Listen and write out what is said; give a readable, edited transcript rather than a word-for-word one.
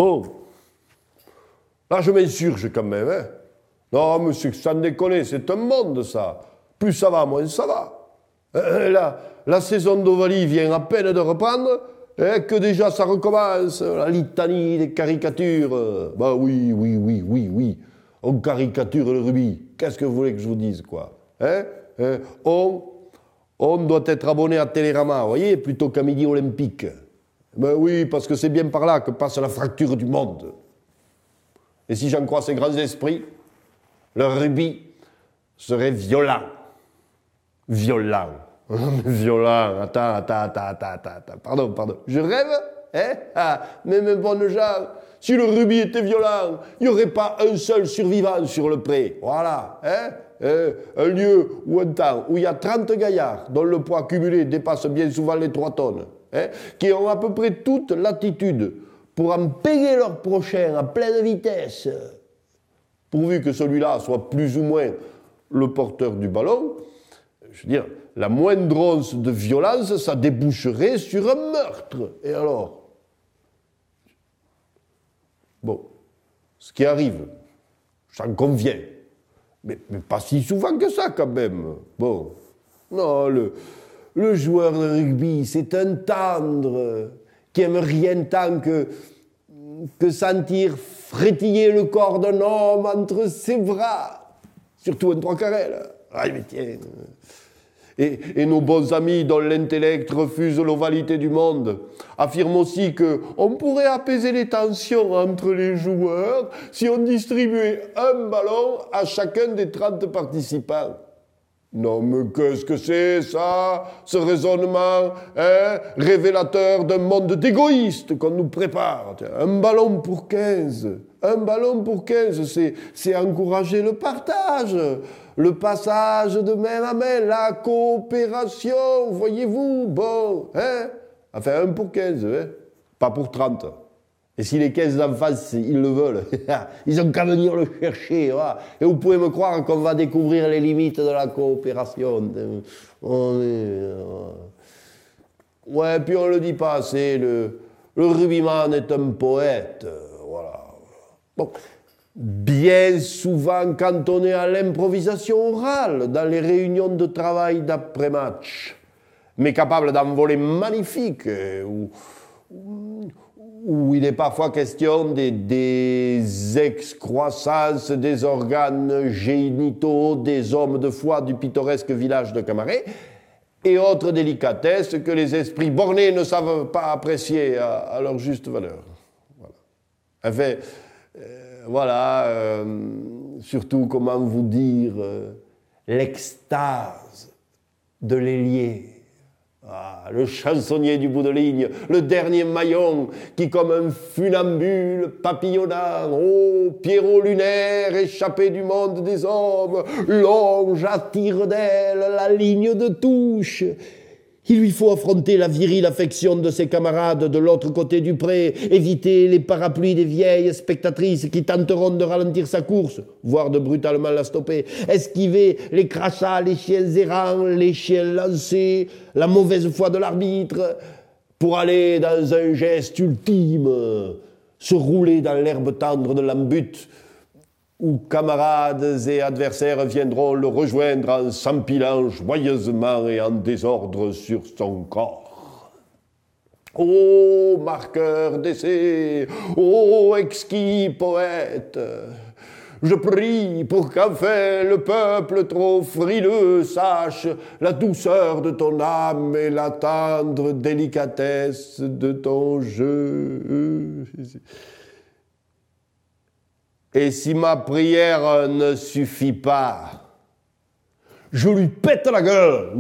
Bon, là je m'insurge quand même, hein. Non, monsieur, sans déconner, c'est un monde, ça. Plus ça va, moins ça va. La saison d'Ovalie vient à peine de reprendre, que déjà ça recommence, la litanie des caricatures. Bah oui. On caricature le rugby. Qu'est-ce que vous voulez que je vous dise, quoi? On doit être abonné à Télérama, vous voyez, plutôt qu'à Midi Olympique. Ben oui, parce que c'est bien par là que passe la fracture du monde. Et si j'en crois ces grands esprits, le rugby serait violent. Violent. Attends. Pardon. Je rêve, hein? Ah, mais mes bonnes gens, si le rugby était violent, il n'y aurait pas un seul survivant sur le pré. Voilà, hein? Un lieu ou un temps où il y a 30 gaillards dont le poids cumulé dépasse bien souvent les 3 tonnes, hein, qui ont à peu près toute l'attitude pour en payer leur prochain à pleine vitesse, pourvu que celui-là soit plus ou moins le porteur du ballon, je veux dire, la moindre once de violence, ça déboucherait sur un meurtre. Et alors? Bon, ce qui arrive, j'en conviens, mais pas si souvent que ça quand même. Bon, non, le joueur de rugby, c'est un tendre qui aime rien tant que sentir frétiller le corps d'un homme entre ses bras, surtout un 3/4 là. Ah, mais tiens. Et nos bons amis dont l'intellect refuse l'ovalité du monde affirment aussi qu'on pourrait apaiser les tensions entre les joueurs si on distribuait un ballon à chacun des 30 participants. Non, mais qu'est-ce que c'est, ça, ce raisonnement, hein, révélateur d'un monde d'égoïstes qu'on nous prépare? Un ballon pour 15. Un ballon pour 15, c'est encourager le partage, le passage de main à main, la coopération, voyez-vous, bon, hein? Enfin, 1 pour 15, hein? Pas pour 30. Et si les 15 d'en face, ils le veulent, ils ont qu'à venir le chercher. Voilà. Et vous pouvez me croire qu'on va découvrir les limites de la coopération. Ouais, puis on ne le dit pas assez, le rugbyman est un poète. Voilà. Bon. Bien souvent cantonné à l'improvisation orale dans les réunions de travail d'après-match, mais capable d'envolées magnifiques, où il est parfois question des excroissances des organes génitaux des hommes de foi du pittoresque village de Camaret, et autres délicatesses que les esprits bornés ne savent pas apprécier à leur juste valeur. Voilà. Enfin, voilà, surtout, comment vous dire, l'extase de l'ailier. Ah, le chansonnier du bout de ligne, le dernier maillon qui, comme un funambule papillonnant, oh, Pierrot lunaire échappé du monde des hommes, longe à tire-d'aile la ligne de touche. Il lui faut affronter la virile affection de ses camarades de l'autre côté du pré, éviter les parapluies des vieilles spectatrices qui tenteront de ralentir sa course, voire de brutalement la stopper, esquiver les crachats, les chiens errants, les chiens lancés, la mauvaise foi de l'arbitre, pour aller dans un geste ultime, se rouler dans l'herbe tendre de l'embut, où camarades et adversaires viendront le rejoindre en s'empilant joyeusement et en désordre sur son corps. Ô marqueur d'essai, ô exquis poète, je prie pour qu'enfin le peuple trop frileux sache la douceur de ton âme et la tendre délicatesse de ton jeu. Et si ma prière ne suffit pas, je lui pète la gueule.